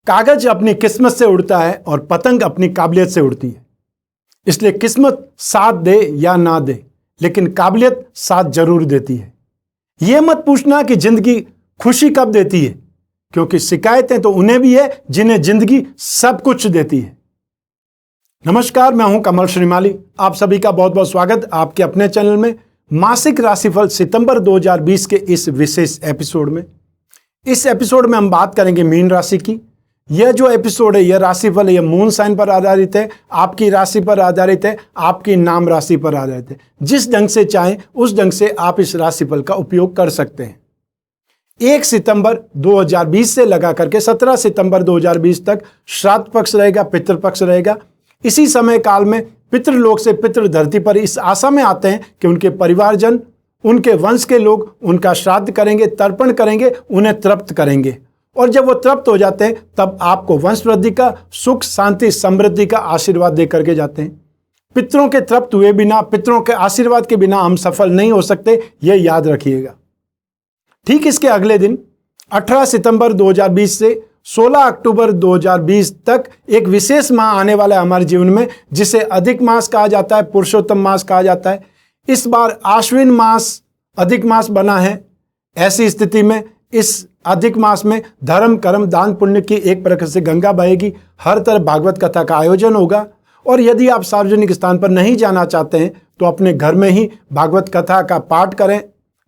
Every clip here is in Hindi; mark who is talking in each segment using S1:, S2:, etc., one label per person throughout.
S1: कागज अपनी किस्मत से उड़ता है और पतंग अपनी काबिलियत से उड़ती है। इसलिए किस्मत साथ दे या ना दे, लेकिन काबिलियत साथ जरूर देती है। यह मत पूछना कि जिंदगी खुशी कब देती है, क्योंकि शिकायतें तो उन्हें भी है जिन्हें जिंदगी सब कुछ देती है। नमस्कार, मैं हूं कमल श्रीमाली। आप सभी का बहुत बहुत स्वागत आपके अपने चैनल में मासिक राशिफल सितंबर 2020 के इस विशेष एपिसोड में। इस एपिसोड में हम बात करेंगे मीन राशि की। यह जो एपिसोड है, यह राशिफल है, यह मून साइन पर आधारित है, आपकी राशि पर आधारित है, आपकी नाम राशि पर आधारित है। जिस ढंग से चाहें उस ढंग से आप इस राशिफल का उपयोग कर सकते हैं। 1 सितंबर 2020 से लगा करके 17 सितंबर 2020 तक श्राद्ध पक्ष रहेगा, पितृ पक्ष रहेगा। इसी समय काल में पितृलोक से पितृ धरती पर इस आशा में आते हैं कि उनके परिवारजन, उनके वंश के लोग उनका श्राद्ध करेंगे, तर्पण करेंगे, उन्हें तृप्त करेंगे। और जब वो तृप्त हो जाते हैं तब आपको वंश वृद्धि का, सुख शांति समृद्धि का आशीर्वाद दे करके जाते हैं। पितरों के तृप्त हुए बिना, पितरों के आशीर्वाद के बिना हम सफल नहीं हो सकते, यह याद रखिएगा। ठीक इसके अगले दिन 18 सितंबर 2020 से 16 अक्टूबर 2020 तक एक विशेष माह आने वाला है हमारे जीवन में, जिसे अधिक मास कहा जाता है, पुरुषोत्तम मास कहा जाता है। इस बार आश्विन मास अधिक मास बना है। ऐसी स्थिति में इस अधिक मास में धर्म कर्म दान पुण्य की एक प्रकार से गंगा बहेगी। हर तरफ भागवत कथा का आयोजन होगा। और यदि आप सार्वजनिक स्थान पर नहीं जाना चाहते हैं तो अपने घर में ही भागवत कथा का पाठ करें,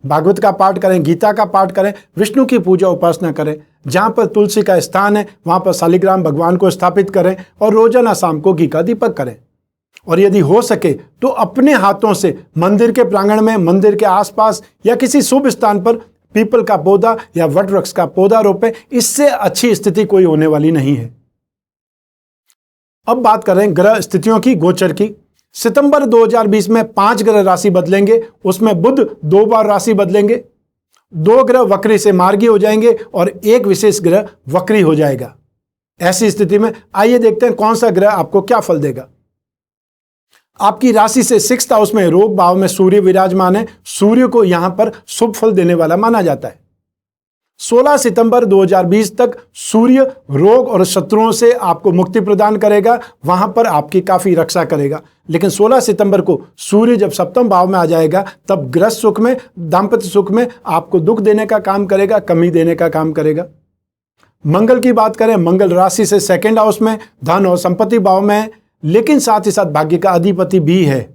S1: भागवत का पाठ करें, गीता का पाठ करें, विष्णु की पूजा उपासना करें। जहाँ पर तुलसी का स्थान है वहाँ पर शालिग्राम भगवान को स्थापित करें और रोजाना शाम को घी का दीपक करें। और यदि हो सके तो अपने हाथों से मंदिर के प्रांगण में, मंदिर के आसपास या किसी शुभ स्थान पर पीपल का पौधा या वट वृक्ष का पौधा रोपें। इससे अच्छी स्थिति कोई होने वाली नहीं है। अब बात करें ग्रह स्थितियों की, गोचर की। सितंबर 2020 में 5 ग्रह राशि बदलेंगे। उसमें बुध 2 बार राशि बदलेंगे, 2 ग्रह वक्री से मार्गी हो जाएंगे और एक विशेष ग्रह वक्री हो जाएगा। ऐसी स्थिति में आइए देखते हैं कौन सा ग्रह आपको क्या फल देगा। आपकी राशि से 6th हाउस में रोग भाव में सूर्य विराजमान है। सूर्य को यहां पर शुभ फल देने वाला माना जाता है। 16 सितंबर 2020 तक सूर्य रोग और शत्रुओं से आपको मुक्ति प्रदान करेगा, वहां पर आपकी काफी रक्षा करेगा। लेकिन 16 सितंबर को सूर्य जब 7वें भाव में आ जाएगा तब गृहस्थ सुख में, दाम्पत्य सुख में आपको दुख देने का काम करेगा, कमी देने का काम करेगा। मंगल की बात करें, मंगल राशि से 2nd हाउस में धन और संपत्ति भाव में है, लेकिन साथ ही साथ भाग्य का अधिपति भी है।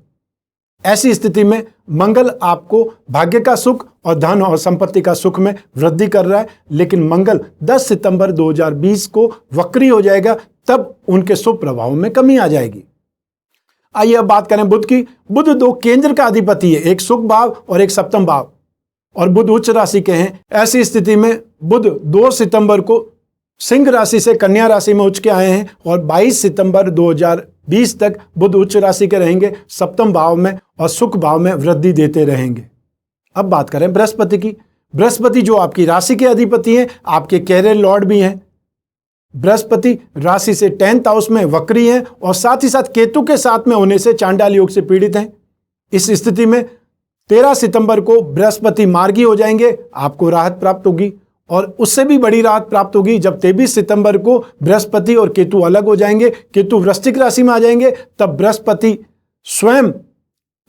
S1: ऐसी स्थिति में मंगल आपको भाग्य का सुख और धन और संपत्ति का सुख में वृद्धि कर रहा है। लेकिन मंगल 10 सितंबर 2020 को वक्री हो जाएगा, तब उनके शुभ प्रभाव में कमी आ जाएगी। आइए अब बात करें बुध की। बुध 2 केंद्र का अधिपति है, एक सुख भाव और एक सप्तम भाव, और बुध उच्च राशि के हैं। ऐसी स्थिति में बुध 2 सितंबर को सिंह राशि से कन्या राशि में उच्च के आए हैं और 22 सितंबर 2020 तक बुध उच्च राशि के रहेंगे, 7वें भाव में और सुख भाव में वृद्धि देते रहेंगे। अब बात करें बृहस्पति की। बृहस्पति जो आपकी राशि के अधिपति हैं, आपके कैरियर लॉर्ड भी हैं। बृहस्पति राशि से 10th हाउस में वक्री हैं और साथ ही साथ केतु के साथ में होने से चांडाल योग से पीड़ित हैं। इस स्थिति में 13 सितंबर को बृहस्पति मार्गी हो जाएंगे, आपको राहत प्राप्त होगी। और उससे भी बड़ी राहत प्राप्त होगी जब 23 सितंबर को बृहस्पति और केतु अलग हो जाएंगे, केतु वृश्चिक राशि में आ जाएंगे। तब बृहस्पति स्वयं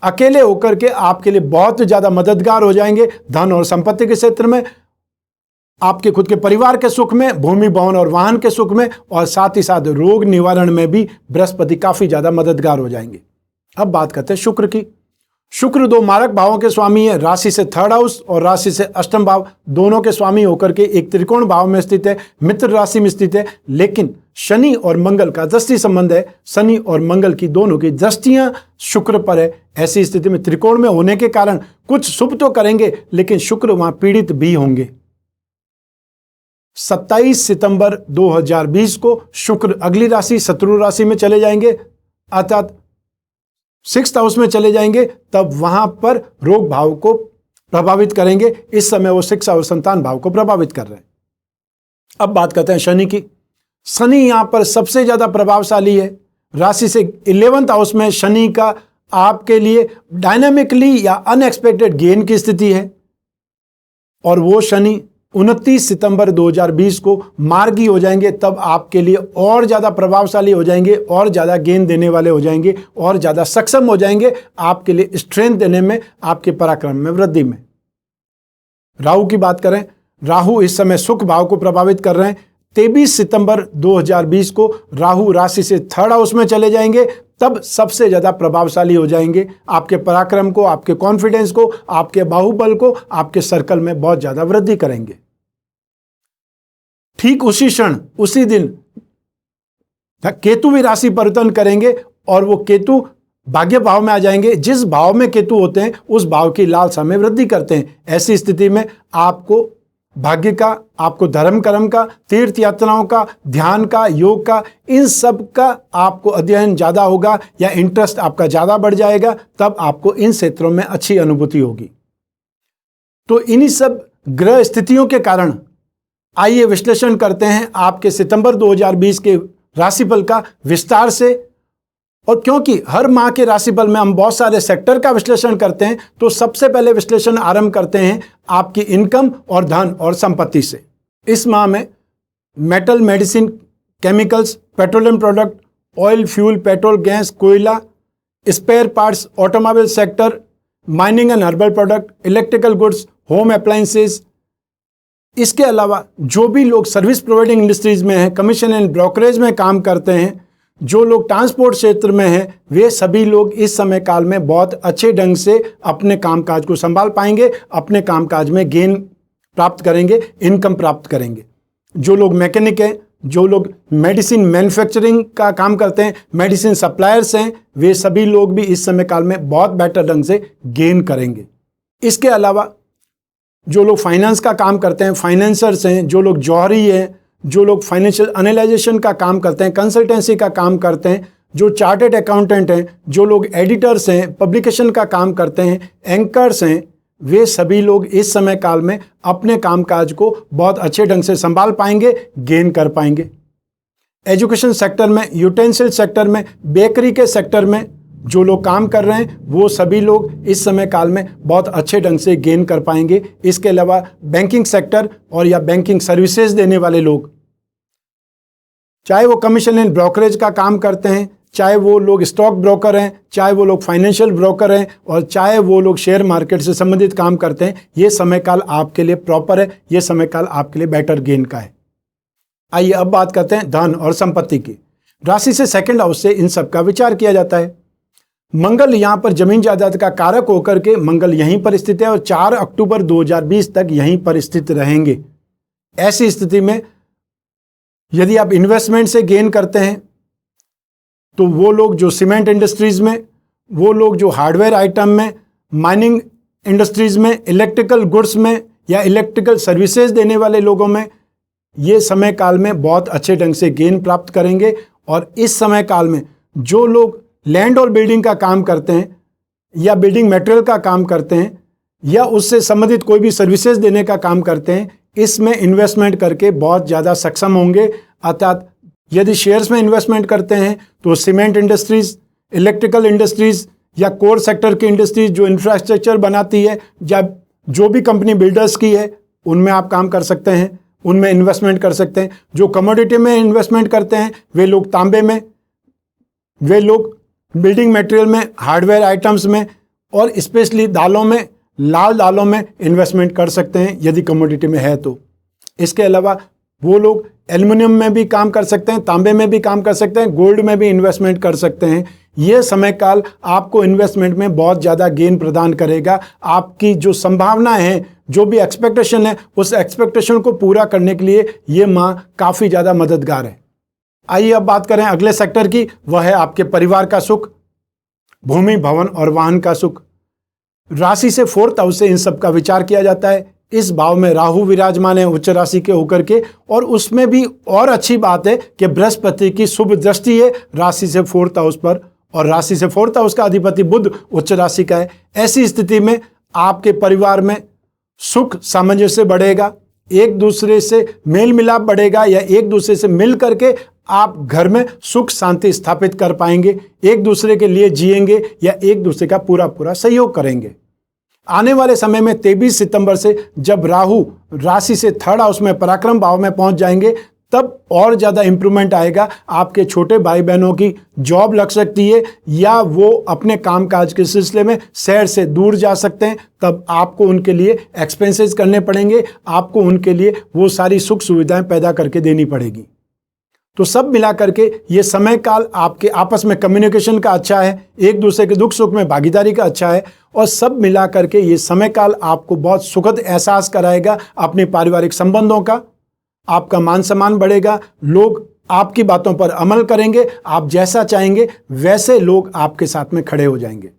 S1: अकेले होकर के आपके लिए बहुत ज्यादा मददगार हो जाएंगे। धन और संपत्ति के क्षेत्र में, आपके खुद के परिवार के सुख में, भूमि भवन और वाहन के सुख में, और साथ ही साथ रोग निवारण में भी बृहस्पति काफी ज्यादा मददगार हो जाएंगे। अब बात करते हैं शुक्र की। शुक्र 2 मारक भावों के स्वामी है। राशि से 3rd हाउस और राशि से 8वां भाव दोनों के स्वामी होकर के एक त्रिकोण भाव में स्थित है, मित्र राशि में स्थित है। लेकिन शनि और मंगल का दृष्टि संबंध है। शनि और मंगल की दोनों की दृष्टियां शुक्र पर है। ऐसी स्थिति में त्रिकोण में होने के कारण कुछ शुभ तो करेंगे, लेकिन शुक्र वहां पीड़ित भी होंगे। 27 सितंबर 2020 को शुक्र अगली राशि शत्रु राशि में चले जाएंगे, अर्थात 6th हाउस में चले जाएंगे। तब वहां पर रोग भाव को प्रभावित करेंगे। इस समय वो 6 और संतान भाव को प्रभावित कर रहे हैं। अब बात करते हैं शनि की। शनि यहां पर सबसे ज्यादा प्रभावशाली है। राशि से 11th हाउस में शनि का आपके लिए डायनामिकली या अनएक्सपेक्टेड गेन की स्थिति है। और वो शनि 29 सितंबर 2020 को मार्गी हो जाएंगे, तब आपके लिए और ज़्यादा प्रभावशाली हो जाएंगे, और ज़्यादा गेन देने वाले हो जाएंगे, और ज़्यादा सक्षम हो जाएंगे आपके लिए स्ट्रेंथ देने में, आपके पराक्रम में वृद्धि में। राहु की बात करें, राहु इस समय सुख भाव को प्रभावित कर रहे हैं। 23 सितंबर 2020 को राहु राशि से 3rd हाउस में चले जाएंगे, तब सबसे ज्यादा प्रभावशाली हो जाएंगे। आपके पराक्रम को, आपके कॉन्फिडेंस को, आपके बाहुबल को, आपके सर्कल में बहुत ज्यादा वृद्धि करेंगे। ठीक उसी क्षण, उसी दिन केतु भी राशि परिवर्तन करेंगे, और वो केतु भाग्य भाव में आ जाएंगे। जिस भाव में केतु होते हैं उस भाव की लालसा में वृद्धि करते हैं। ऐसी स्थिति में आपको भाग्य का, आपको धर्म कर्म का, तीर्थ यात्राओं का, ध्यान का, योग का, इन सब का आपको अध्ययन ज्यादा होगा, या इंटरेस्ट आपका ज्यादा बढ़ जाएगा। तब आपको इन क्षेत्रों में अच्छी अनुभूति होगी। तो इन्हीं सब ग्रह स्थितियों के कारण आइए विश्लेषण करते हैं आपके सितंबर 2020 के राशिफल का विस्तार से। और क्योंकि हर माह के राशिफल में हम बहुत सारे सेक्टर का विश्लेषण करते हैं, तो सबसे पहले विश्लेषण आरंभ करते हैं आपकी इनकम और धन और संपत्ति से। इस माह में metal, medicine, chemicals, petroleum product, oil, fuel, petrol, gas, कोयला, spare parts, automobile sector, mining and herbal product, electrical goods, home appliances, इसके अलावा जो भी लोग सर्विस प्रोवाइडिंग इंडस्ट्रीज में हैं, कमीशन एंड ब्रोकरेज में काम करते हैं, जो लोग ट्रांसपोर्ट क्षेत्र में हैं, वे सभी लोग इस समय काल में बहुत अच्छे ढंग से अपने कामकाज को संभाल पाएंगे, अपने कामकाज में गेन प्राप्त करेंगे, इनकम प्राप्त करेंगे। जो लोग मैकेनिक हैं, जो लोग मेडिसिन मैन्युफैक्चरिंग का काम करते हैं, मेडिसिन सप्लायर्स हैं, वे सभी लोग भी इस समय काल में बहुत बेटर ढंग से गेन करेंगे। इसके अलावा जो लोग फाइनेंस का काम करते हैं, फाइनेंसर्स हैं, जो लोग जौहरी हैं, जो लोग फाइनेंशियल एनालाइजेशन का काम करते हैं, कंसल्टेंसी का काम करते हैं, जो चार्टर्ड अकाउंटेंट हैं, जो लोग एडिटर्स हैं, पब्लिकेशन का काम करते हैं, एंकर्स हैं, वे सभी लोग इस समय काल में अपने कामकाज को बहुत अच्छे ढंग से संभाल पाएंगे, गेन कर पाएंगे। एजुकेशन सेक्टर में, यूटेंसिल सेक्टर में, बेकरी के सेक्टर में जो लोग काम कर रहे हैं, वो सभी लोग इस समय काल में बहुत अच्छे ढंग से गेन कर पाएंगे। इसके अलावा बैंकिंग सेक्टर और या बैंकिंग सर्विसेज देने वाले लोग, चाहे वो कमीशन एंड ब्रोकरेज का काम करते हैं, चाहे वो लोग स्टॉक ब्रोकर हैं, चाहे वो लोग फाइनेंशियल ब्रोकर हैं, और चाहे वो लोग शेयर मार्केट से संबंधित काम करते हैं, ये समय काल आपके लिए प्रॉपर है, ये समय काल आपके लिए बेटर गेन का है। आइए अब बात करते हैं धन और संपत्ति की। राशि से 2nd हाउस से इन सब का विचार किया जाता है। मंगल यहाँ पर जमीन जायदाद का कारक होकर के मंगल यहीं पर स्थित है, और 4 अक्टूबर 2020 तक यहीं पर स्थित रहेंगे। ऐसी स्थिति में यदि आप इन्वेस्टमेंट से गेन करते हैं, तो वो लोग जो सीमेंट इंडस्ट्रीज में, वो लोग जो हार्डवेयर आइटम में, माइनिंग इंडस्ट्रीज में, इलेक्ट्रिकल गुड्स में या इलेक्ट्रिकल सर्विसेज देने वाले लोगों में, ये समय काल में बहुत अच्छे ढंग से गेन प्राप्त करेंगे। और इस समय काल में जो लोग लैंड और बिल्डिंग का काम करते हैं, या बिल्डिंग मटेरियल का काम करते हैं, या उससे संबंधित कोई भी सर्विसेज देने का काम करते हैं, इसमें इन्वेस्टमेंट करके बहुत ज़्यादा सक्षम होंगे। अर्थात यदि शेयर्स में इन्वेस्टमेंट करते हैं तो सीमेंट इंडस्ट्रीज, इलेक्ट्रिकल इंडस्ट्रीज या कोर सेक्टर की इंडस्ट्रीज जो इंफ्रास्ट्रक्चर बनाती है, या जो भी कंपनी बिल्डर्स की है, उनमें आप काम कर सकते हैं, उनमें इन्वेस्टमेंट कर सकते हैं। जो कमोडिटी में इन्वेस्टमेंट करते हैं, वे लोग तांबे में, वे लोग बिल्डिंग मटेरियल में, हार्डवेयर आइटम्स में, और स्पेशली दालों में, लाल दालों में इन्वेस्टमेंट कर सकते हैं यदि कमोडिटी में है तो। इसके अलावा वो लोग एल्युमिनियम में भी काम कर सकते हैं, तांबे में भी काम कर सकते हैं, गोल्ड में भी इन्वेस्टमेंट कर सकते हैं। ये समय काल आपको इन्वेस्टमेंट में बहुत ज़्यादा गेन प्रदान करेगा। आपकी जो संभावनाएं हैं, जो भी एक्सपेक्टेशन है, उस एक्सपेक्टेशन को पूरा करने के लिए ये माह काफ़ी ज़्यादा मददगार है। आइए अब बात करें अगले सेक्टर की, वह है आपके परिवार का सुख, भूमि, भवन और वाहन का सुख। राशि से 4th हाउस से इन सब का विचार किया जाता है। इस भाव में राहु विराजमान है उच्च राशि के होकर के, और उसमें भी और अच्छी बात है कि बृहस्पति की शुभ दृष्टि है राशि से 4th हाउस पर, और राशि से 4th हाउस का अधिपति बुध उच्च राशि का है। ऐसी स्थिति में आपके परिवार में सुख सामंजस्य बढ़ेगा, एक दूसरे से मेल मिलाप बढ़ेगा, या एक दूसरे से मिल करके आप घर में सुख शांति स्थापित कर पाएंगे, एक दूसरे के लिए जिएंगे, या एक दूसरे का पूरा पूरा सहयोग करेंगे। आने वाले समय में 23 सितंबर से जब राहु राशि से थर्ड हाउस में पराक्रम भाव में पहुंच जाएंगे, तब और ज़्यादा इंप्रूवमेंट आएगा। आपके छोटे भाई बहनों की जॉब लग सकती है या वो अपने कामकाज के सिलसिले में शहर से दूर जा सकते हैं। तब आपको उनके लिए एक्सपेंसेस करने पड़ेंगे, आपको उनके लिए वो सारी सुख सुविधाएं पैदा करके देनी पड़ेगी। तो सब मिला करके ये समय काल आपके आपस में कम्युनिकेशन का अच्छा है, एक दूसरे के दुख सुख में भागीदारी का अच्छा है, और सब मिला करके ये समय काल आपको बहुत सुखद एहसास कराएगा अपने पारिवारिक संबंधों का। आपका मान सम्मान बढ़ेगा, लोग आपकी बातों पर अमल करेंगे, आप जैसा चाहेंगे वैसे लोग आपके साथ में खड़े हो जाएंगे।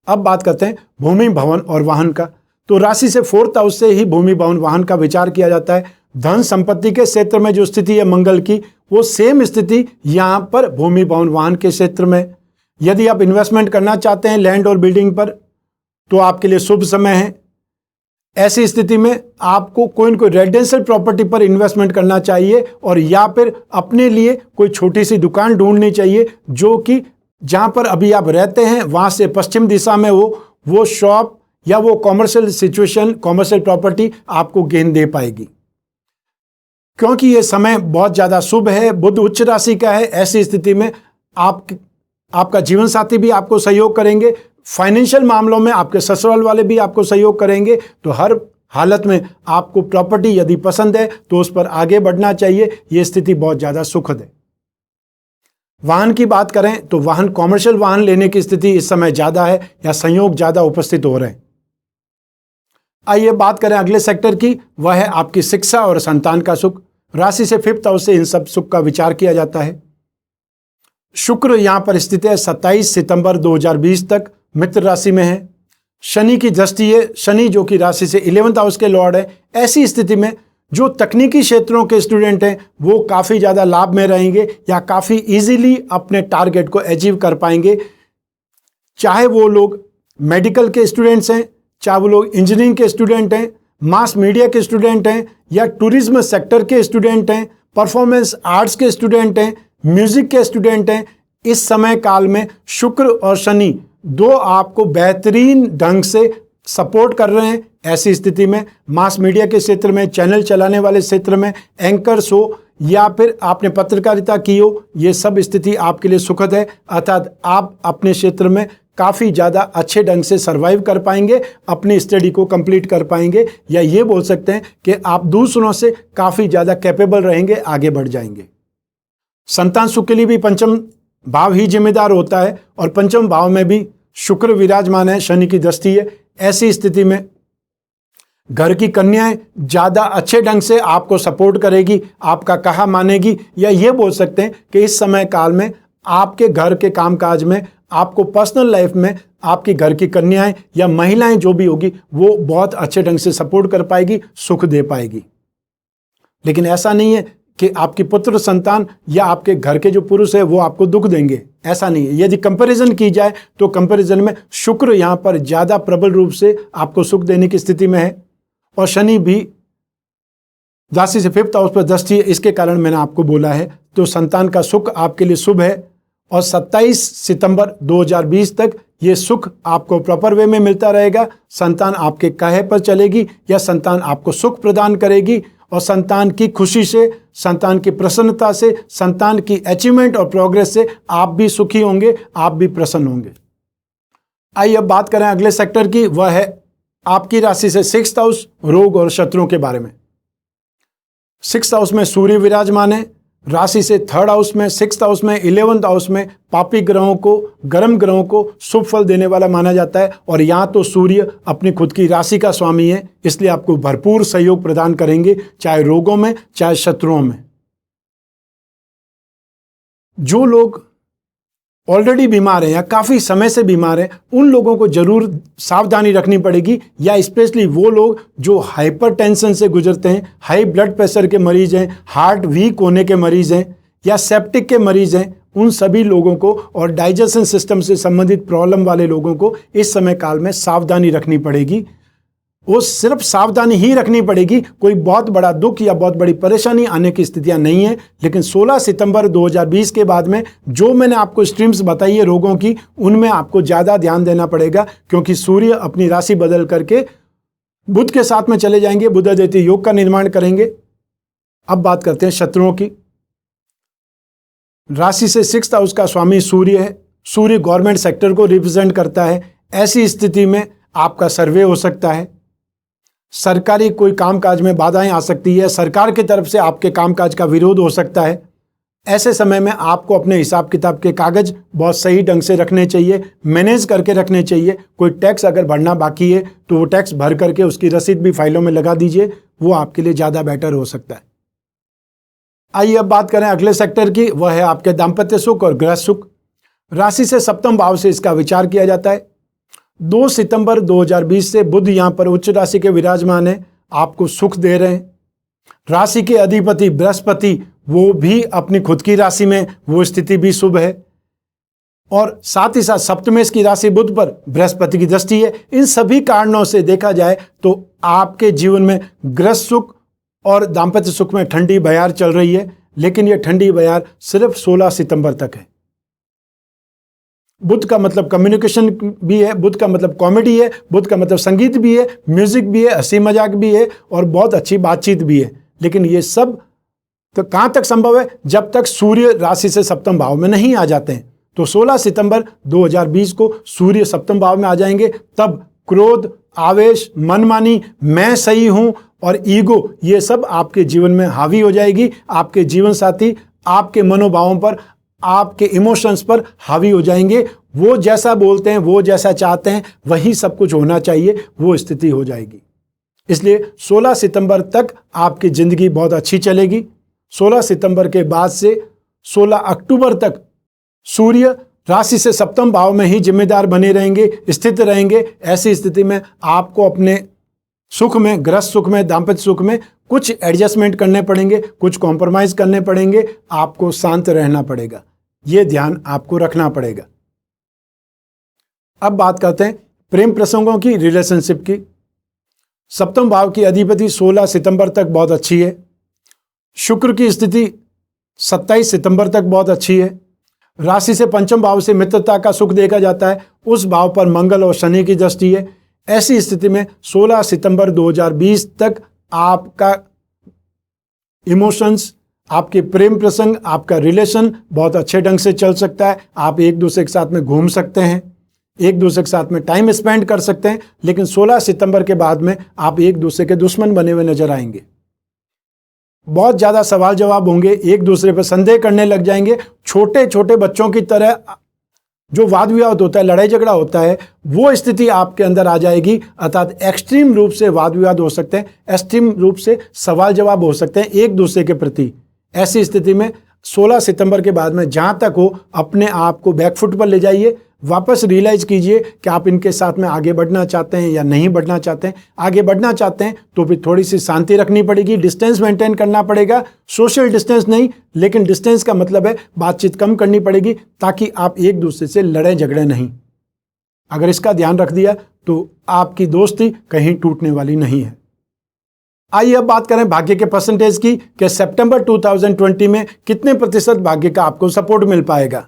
S1: अब बात करते हैं भूमि, भवन और वाहन का। तो राशि से फोर्थ हाउस से ही भूमि, भवन, वाहन का विचार किया जाता है। धन संपत्ति के क्षेत्र में जो स्थिति है मंगल की, वो सेम स्थिति यहां पर भूमि, भवन, वाहन के क्षेत्र में। यदि आप इन्वेस्टमेंट करना चाहते हैं लैंड और बिल्डिंग पर, तो आपके लिए शुभ समय है। ऐसी स्थिति में आपको कोई न कोई रेजिडेंशियल प्रॉपर्टी पर इन्वेस्टमेंट करना चाहिए, और या फिर अपने लिए कोई छोटी सी दुकान ढूंढनी चाहिए जो कि जहां पर अभी आप रहते हैं वहां से पश्चिम दिशा में वो शॉप या वो कॉमर्शियल सिचुएशन, कॉमर्शियल प्रॉपर्टी आपको गेन दे पाएगी, क्योंकि ये समय बहुत ज़्यादा शुभ है। बुध उच्च राशि का है। ऐसी स्थिति में आपका जीवन साथी भी आपको सहयोग करेंगे, फाइनेंशियल मामलों में आपके ससुराल वाले भी आपको सहयोग करेंगे। तो हर हालत में आपको प्रॉपर्टी यदि पसंद है तो उस पर आगे बढ़ना चाहिए। ये स्थिति बहुत ज़्यादा सुखद है। वाहन की बात करें तो वाहन, कॉमर्शियल वाहन लेने की स्थिति इस समय ज़्यादा है या संयोग ज़्यादा उपस्थित हो रहे हैं। आइए बात करें अगले सेक्टर की, वह है आपकी शिक्षा और संतान का सुख। राशि से फिफ्थ हाउस से इन सब सुख का विचार किया जाता है। शुक्र यहां पर स्थित है 27 सितंबर 2020 तक मित्र राशि में है। शनि की दृष्टि है, शनि जो कि राशि से 11th हाउस के लॉर्ड है। ऐसी स्थिति में जो तकनीकी क्षेत्रों के स्टूडेंट हैं वो काफ़ी ज़्यादा लाभ में रहेंगे या काफ़ी इजीली अपने टारगेट को अचीव कर पाएंगे। चाहे वो लोग मेडिकल के स्टूडेंट्स हैं, चाहे वो लोग इंजीनियरिंग के स्टूडेंट हैं, मास मीडिया के स्टूडेंट हैं, या टूरिज्म सेक्टर के स्टूडेंट हैं, परफॉर्मेंस आर्ट्स के स्टूडेंट हैं, म्यूजिक के स्टूडेंट हैं। इस समय काल में शुक्र और शनि दो आपको बेहतरीन ढंग से सपोर्ट कर रहे हैं। ऐसी स्थिति में मास मीडिया के क्षेत्र में, चैनल चलाने वाले क्षेत्र में, एंकर्स हो या फिर आपने पत्रकारिता की हो, ये सब स्थिति आपके लिए सुखद है। अर्थात आप अपने क्षेत्र में काफ़ी ज़्यादा अच्छे ढंग से सर्वाइव कर पाएंगे, अपनी स्टडी को कंप्लीट कर पाएंगे, या ये बोल सकते हैं कि आप दूसरों से काफ़ी ज़्यादा कैपेबल रहेंगे, आगे बढ़ जाएंगे। संतान सुख के लिए भी पंचम भाव ही जिम्मेदार होता है, और पंचम भाव में भी शुक्र विराजमान है, शनि की दृष्टि है। ऐसी स्थिति में घर की कन्याएं ज़्यादा अच्छे ढंग से आपको सपोर्ट करेगी, आपका कहा मानेगी, या ये बोल सकते हैं कि इस समय काल में आपके घर के कामकाज में, आपको पर्सनल लाइफ में आपकी घर की कन्याएं या महिलाएं जो भी होगी वो बहुत अच्छे ढंग से सपोर्ट कर पाएगी, सुख दे पाएगी। लेकिन ऐसा नहीं है कि आपकी पुत्र संतान या आपके घर के जो पुरुष है वो आपको दुख देंगे, ऐसा नहीं है। यदि कंपैरिजन की जाए तो कंपैरिजन में शुक्र यहाँ पर ज़्यादा प्रबल रूप से आपको सुख देने की स्थिति में है, और शनि भी राशि से फिफ्थ हाउस पर दृष्टि है। इसके कारण मैंने आपको बोला है तो संतान का सुख आपके लिए शुभ है, और 27 सितंबर 2020 तक ये सुख आपको प्रॉपर वे में मिलता रहेगा। संतान आपके कहे पर चलेगी या संतान आपको सुख प्रदान करेगी, और संतान की खुशी से, संतान की प्रसन्नता से, संतान की अचीवमेंट और प्रोग्रेस से आप भी सुखी होंगे, आप भी प्रसन्न होंगे। आइए अब बात करें अगले सेक्टर की, वह है आपकी राशि से सिक्स्थ हाउस, रोग और शत्रुओं के बारे में। सिक्स्थ हाउस में सूर्य विराजमान है। राशि से थर्ड हाउस में, सिक्स्थ हाउस में, 11th हाउस में पापी ग्रहों को, गर्म ग्रहों को शुभ फल देने वाला माना जाता है। और यहाँ तो सूर्य अपनी खुद की राशि का स्वामी है, इसलिए आपको भरपूर सहयोग प्रदान करेंगे, चाहे रोगों में चाहे शत्रुओं में। जो लोग ऑलरेडी बीमार हैं या काफ़ी समय से बीमार हैं, उन लोगों को जरूर सावधानी रखनी पड़ेगी, या स्पेशली वो लोग जो हाइपरटेंशन से गुजरते हैं, हाई ब्लड प्रेशर के मरीज हैं, हार्ट वीक होने के मरीज हैं, या सेप्टिक के मरीज हैं, उन सभी लोगों को और डाइजेशन सिस्टम से संबंधित प्रॉब्लम वाले लोगों को इस समय काल में सावधानी रखनी पड़ेगी। वो सिर्फ सावधानी ही रखनी पड़ेगी, कोई बहुत बड़ा दुख या बहुत बड़ी परेशानी आने की स्थितियां नहीं है। लेकिन 16 सितंबर 2020 के बाद में जो मैंने आपको स्ट्रीम्स बताई है रोगों की, उनमें आपको ज़्यादा ध्यान देना पड़ेगा, क्योंकि सूर्य अपनी राशि बदल करके बुध के साथ में चले जाएंगे, बुध अदिति योग का निर्माण करेंगे। अब बात करते हैं शत्रुओं की। राशि से 6th हाउस का स्वामी सूर्य है। सूर्य गवर्नमेंट सेक्टर को रिप्रेजेंट करता है। ऐसी स्थिति में आपका सर्वे हो सकता है, सरकारी कोई कामकाज में बाधाएं आ सकती है, सरकार की तरफ से आपके कामकाज का विरोध हो सकता है। ऐसे समय में आपको अपने हिसाब किताब के कागज बहुत सही ढंग से रखने चाहिए, मैनेज करके रखने चाहिए। कोई टैक्स अगर भरना बाकी है तो वो टैक्स भर करके उसकी रसीद भी फाइलों में लगा दीजिए, वो आपके लिए ज़्यादा बेटर हो सकता है। आइए अब बात करें अगले सेक्टर की, वह है आपके दाम्पत्य सुख और गृह सुख। राशि से 7वें भाव से इसका विचार किया जाता है। 2 सितंबर 2020 से बुध यहां पर उच्च राशि के विराजमान है, आपको सुख दे रहे हैं। राशि के अधिपति बृहस्पति वो भी अपनी खुद की राशि में, वो स्थिति भी शुभ है। और साथ ही साथ सप्तमेश की राशि बुध पर बृहस्पति की दृष्टि है। इन सभी कारणों से देखा जाए तो आपके जीवन में गृह सुख और दाम्पत्य सुख में ठंडी बयार चल रही है, लेकिन यह ठंडी बयार सिर्फ 16 सितंबर तक है। बुध का मतलब कम्युनिकेशन भी है, बुध का मतलब कॉमेडी है, बुध का मतलब संगीत भी है, म्यूजिक भी है, हंसी मजाक भी है और बहुत अच्छी बातचीत भी है। लेकिन ये सब तो कहां तक संभव है? जब तक सूर्य राशि से 7वें भाव में नहीं आ जाते हैं। तो 16 सितंबर 2020 को सूर्य 7वें भाव में आ जाएंगे, तब क्रोध, आवेश, मनमानी, मैं सही हूं और ईगो, ये सब आपके जीवन में हावी हो जाएगी। आपके जीवन साथी आपके मनोभावों पर, आपके इमोशंस पर हावी हो जाएंगे। वो जैसा बोलते हैं, वो जैसा चाहते हैं, वही सब कुछ होना चाहिए, वो स्थिति हो जाएगी। इसलिए 16 सितंबर तक आपकी जिंदगी बहुत अच्छी चलेगी। 16 सितंबर के बाद से 16 अक्टूबर तक सूर्य राशि से 7वें भाव में ही जिम्मेदार बने रहेंगे, स्थित रहेंगे। ऐसी स्थिति में आपको अपने सुख में, गृह सुख में, दाम्पत्य सुख में कुछ एडजस्टमेंट करने पड़ेंगे, कुछ कॉम्प्रोमाइज करने पड़ेंगे, आपको शांत रहना पड़ेगा, ये ध्यान आपको रखना पड़ेगा। अब बात करते हैं प्रेम प्रसंगों की, रिलेशनशिप की। 7वें भाव की अधिपति 16 सितंबर तक बहुत अच्छी है। शुक्र की स्थिति 27 सितंबर तक बहुत अच्छी है। राशि से 5वें भाव से मित्रता का सुख देखा जाता है, उस भाव पर मंगल और शनि की दृष्टि है। ऐसी स्थिति में 16 सितंबर 2020 तक आपका इमोशंस, आपके प्रेम प्रसंग, आपका रिलेशन बहुत अच्छे ढंग से चल सकता है। आप एक दूसरे के साथ में घूम सकते हैं, एक दूसरे के साथ में टाइम स्पेंड कर सकते हैं। लेकिन 16 सितंबर के बाद में आप एक दूसरे के दुश्मन बने हुए नजर आएंगे। बहुत ज़्यादा सवाल जवाब होंगे, एक दूसरे पर संदेह करने लग जाएंगे। छोटे छोटे बच्चों की तरह जो वाद विवाद होता है, लड़ाई झगड़ा होता है, वो स्थिति आपके अंदर आ जाएगी। अर्थात एक्सट्रीम रूप से वाद विवाद हो सकते हैं, एक्सट्रीम रूप से सवाल जवाब हो सकते हैं एक दूसरे के प्रति। ऐसी स्थिति में 16 सितंबर के बाद में जहां तक हो अपने आप को बैकफुट पर ले जाइए, वापस रियलाइज कीजिए कि आप इनके साथ में आगे बढ़ना चाहते हैं या नहीं बढ़ना चाहते हैं। आगे बढ़ना चाहते हैं तो फिर थोड़ी सी शांति रखनी पड़ेगी, डिस्टेंस मेंटेन करना पड़ेगा। सोशल डिस्टेंस नहीं, लेकिन डिस्टेंस का मतलब है बातचीत कम करनी पड़ेगी, ताकि आप एक दूसरे से लड़े झगड़े नहीं। अगर इसका ध्यान रख दिया तो आपकी दोस्ती कहीं टूटने वाली नहीं है। आइए अब बात करें भाग्य के परसेंटेज की, कि सितंबर 2020 में कितने प्रतिशत भाग्य का आपको सपोर्ट मिल पाएगा।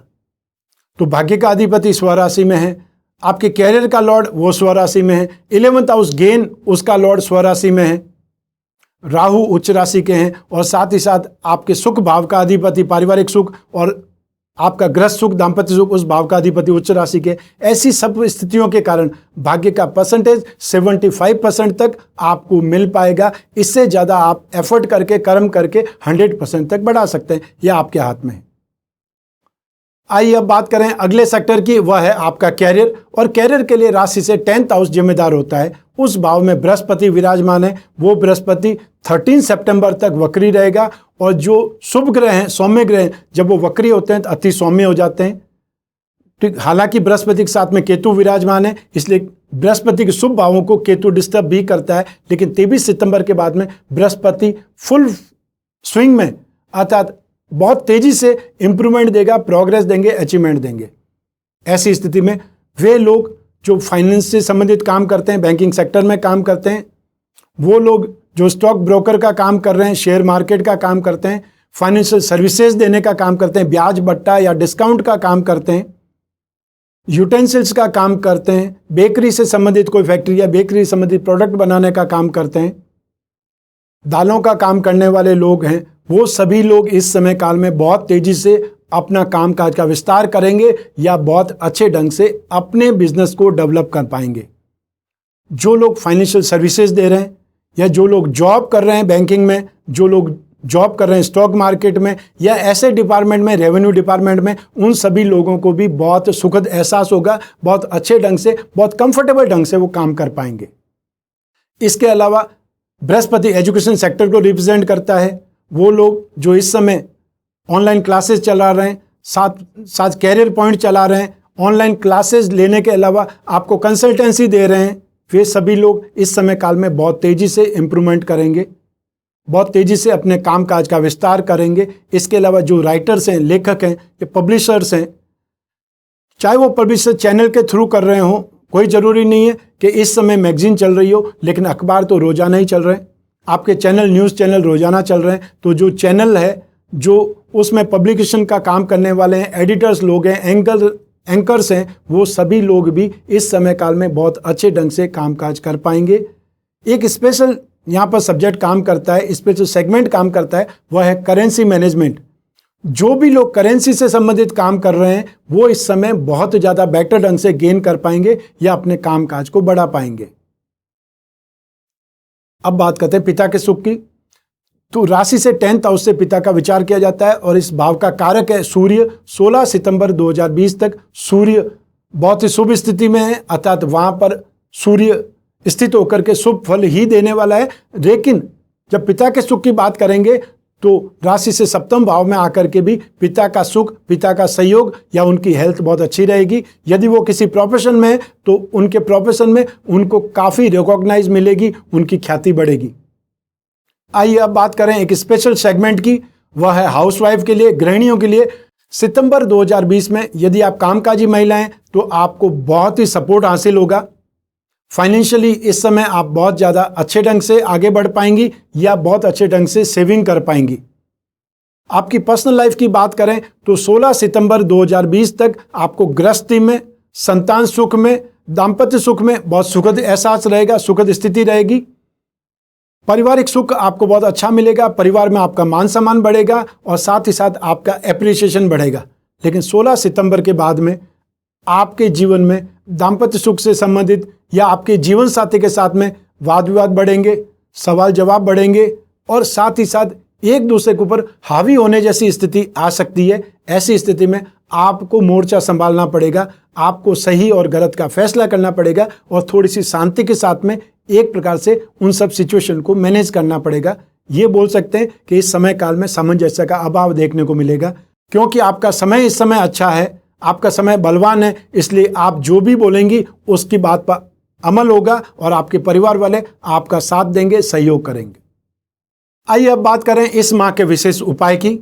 S1: तो भाग्य का अधिपति स्वराशि में है, आपके कैरियर का लॉर्ड वो स्वराशि में है, 11th हाउस गेन उसका लॉर्ड स्वराशि में है, राहु उच्च राशि के हैं, और साथ ही साथ आपके सुख भाव का अधिपति पारिवारिक सुख और आपका गृह सुख, दाम्पत्य सुख, उस भाव का अधिपति उच्च राशि के। ऐसी सब स्थितियों के कारण भाग्य का परसेंटेज 75% तक आपको मिल पाएगा। इससे ज़्यादा आप एफर्ट करके, कर्म करके 100% तक बढ़ा सकते हैं, यह आपके हाथ में है। आइए अब बात करें अगले सेक्टर की, वह है आपका कैरियर। और कैरियर के लिए राशि से 10th हाउस जिम्मेदार होता है, उस भाव में बृहस्पति विराजमान है। वो बृहस्पति 13 सितंबर तक वक्री रहेगा, और जो शुभ ग्रह हैं, सौम्य ग्रह हैं, जब वो वक्री होते हैं तो अति सौम्य हो जाते हैं। ठीक, हालांकि बृहस्पति के साथ में केतु विराजमान है, इसलिए बृहस्पति के शुभ भावों को केतु डिस्टर्ब भी करता है। लेकिन 23 सितंबर के बाद में बृहस्पति फुल स्विंग में, अर्थात बहुत तेजी से इंप्रूवमेंट देगा, प्रोग्रेस देंगे, अचीवमेंट देंगे। ऐसी स्थिति में वे लोग जो फाइनेंस से संबंधित काम करते हैं, बैंकिंग सेक्टर में काम करते हैं, वो लोग जो स्टॉक ब्रोकर का काम कर रहे हैं, शेयर मार्केट का काम करते हैं, फाइनेंशियल सर्विसेज देने का काम करते हैं, ब्याज बट्टा या डिस्काउंट का काम करते हैं, यूटेंसिल्स का काम करते हैं, बेकरी से संबंधित कोई फैक्ट्री या बेकरी से संबंधित प्रोडक्ट बनाने का काम करते हैं, दालों का काम करने वाले लोग हैं, वो सभी लोग इस समय काल में बहुत तेजी से अपना कामकाज का विस्तार करेंगे या बहुत अच्छे ढंग से अपने बिजनेस को डेवलप कर पाएंगे। जो लोग फाइनेंशियल सर्विसेज दे रहे हैं या जो लोग जॉब कर रहे हैं बैंकिंग में, जो लोग जॉब कर रहे हैं स्टॉक मार्केट में या ऐसे डिपार्टमेंट में, रेवेन्यू डिपार्टमेंट में, उन सभी लोगों को भी बहुत सुखद एहसास होगा, बहुत अच्छे ढंग से, बहुत कंफर्टेबल ढंग से वो काम कर पाएंगे। इसके अलावा बृहस्पति एजुकेशन सेक्टर को रिप्रेजेंट करता है। वो लोग जो इस समय ऑनलाइन क्लासेस चला रहे हैं, साथ साथ कैरियर पॉइंट चला रहे हैं, ऑनलाइन क्लासेस लेने के अलावा आपको कंसल्टेंसी दे रहे हैं, वे सभी लोग इस समय काल में बहुत तेजी से इम्प्रूवमेंट करेंगे, बहुत तेजी से अपने कामकाज का विस्तार करेंगे। इसके अलावा जो राइटर्स हैं, लेखक हैं या पब्लिशर्स हैं, चाहे वो पब्लिशर चैनल के थ्रू कर रहे हों, कोई ज़रूरी नहीं है कि इस समय मैगजीन चल रही हो, लेकिन अखबार तो रोज़ाना ही चल रहे हैं, आपके चैनल, न्यूज़ चैनल रोज़ाना चल रहे हैं। तो जो चैनल है, जो उसमें पब्लिकेशन का काम करने वाले हैं, एडिटर्स लोग हैं, एंकर्स हैं, वो सभी लोग भी इस समय काल में बहुत अच्छे ढंग से कामकाज कर पाएंगे। एक स्पेशल यहाँ पर सब्जेक्ट काम करता है, स्पेशल सेगमेंट काम करता है, वह है करेंसी मैनेजमेंट। जो भी लोग करेंसी से संबंधित काम कर रहे हैं, वो इस समय बहुत ज़्यादा बेटर ढंग से गेन कर पाएंगे या अपने कामकाज को बढ़ा पाएंगे। अब बात करते हैं पिता के सुख की। तो राशि से 10th हाउस से पिता का विचार किया जाता है और इस भाव का कारक है सूर्य। 16 सितंबर 2020 तक सूर्य बहुत ही शुभ स्थिति में है, अर्थात वहां पर सूर्य स्थित होकर के शुभ फल ही देने वाला है। लेकिन जब पिता के सुख की बात करेंगे तो राशि से 7वें भाव में आकर के भी पिता का सुख, पिता का सहयोग या उनकी हेल्थ बहुत अच्छी रहेगी। यदि वो किसी प्रोफेशन में है तो उनके प्रोफेशन में उनको काफ़ी रिकॉग्नाइज मिलेगी, उनकी ख्याति बढ़ेगी। आइए अब बात करें एक स्पेशल सेगमेंट की, वह है हाउसवाइफ के लिए, गृहिणियों के लिए। सितंबर 2020 में यदि आप कामकाजी महिला हैं तो आपको बहुत ही सपोर्ट हासिल होगा। फाइनेंशियली इस समय आप बहुत ज़्यादा अच्छे ढंग से आगे बढ़ पाएंगी या बहुत अच्छे ढंग से सेविंग कर पाएंगी। आपकी पर्सनल लाइफ की बात करें तो 16 सितंबर 2020 तक आपको गृहस्थी में, संतान सुख में, दाम्पत्य सुख में बहुत सुखद एहसास रहेगा, सुखद स्थिति रहेगी। पारिवारिक सुख आपको बहुत अच्छा मिलेगा, परिवार में आपका मान सम्मान बढ़ेगा और साथ ही साथ आपका एप्रिसिएशन बढ़ेगा। लेकिन 16 सितंबर के बाद में आपके जीवन में दाम्पत्य सुख से संबंधित या आपके जीवन साथी के साथ में वाद विवाद बढ़ेंगे, सवाल जवाब बढ़ेंगे और साथ ही साथ एक दूसरे के ऊपर हावी होने जैसी स्थिति आ सकती है। ऐसी स्थिति में आपको मोर्चा संभालना पड़ेगा, आपको सही और गलत का फैसला करना पड़ेगा और थोड़ी सी शांति के साथ में एक प्रकार से उन सब सिचुएशन को मैनेज करना पड़ेगा। ये बोल सकते हैं कि इस समय काल में सामंजस्य का अभाव देखने को मिलेगा, क्योंकि आपका समय इस समय अच्छा है, आपका समय बलवान है, इसलिए आप जो भी बोलेंगी उसकी बात पर अमल होगा और आपके परिवार वाले आपका साथ देंगे, सहयोग करेंगे। आइए अब बात करें इस माह के विशेष उपाय की।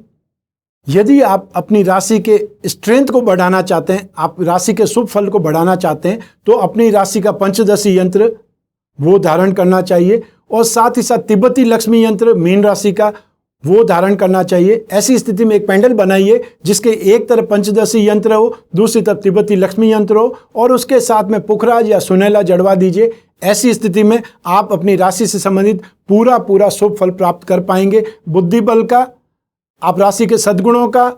S1: यदि आप अपनी राशि के स्ट्रेंथ को बढ़ाना चाहते हैं, आप राशि के शुभ फल को बढ़ाना चाहते हैं, तो अपनी राशि का पंचदशी यंत्र वो धारण करना चाहिए और साथ ही साथ तिब्बती लक्ष्मी यंत्र मीन राशि का वो धारण करना चाहिए। ऐसी स्थिति में एक पेंडल बनाइए जिसके एक तरफ पंचदशी यंत्र हो, दूसरी तरफ तिब्बती लक्ष्मी यंत्र हो और उसके साथ में पुखराज या सुनैला जड़वा दीजिए। ऐसी स्थिति में आप अपनी राशि से संबंधित पूरा शुभ फल प्राप्त कर पाएंगे। बुद्धि बल का, आप राशि के सद्गुणों का,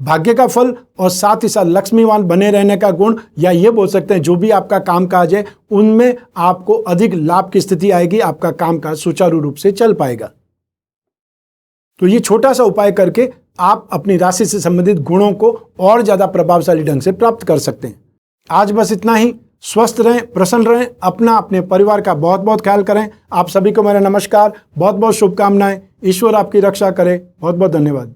S1: भाग्य का फल और साथ ही साथ लक्ष्मीवान बने रहने का गुण, या ये बोल सकते हैं जो भी आपका कामकाज है उनमें आपको अधिक लाभ की स्थिति आएगी, आपका कामकाज सुचारू रूप से चल पाएगा। तो ये छोटा सा उपाय करके आप अपनी राशि से संबंधित गुणों को और ज्यादा प्रभावशाली ढंग से प्राप्त कर सकते हैं। आज बस इतना ही। स्वस्थ रहें, प्रसन्न रहें, अपना अपने परिवार का बहुत बहुत ख्याल करें। आप सभी को मेरा नमस्कार, बहुत बहुत शुभकामनाएं। ईश्वर आपकी रक्षा करे। बहुत बहुत धन्यवाद।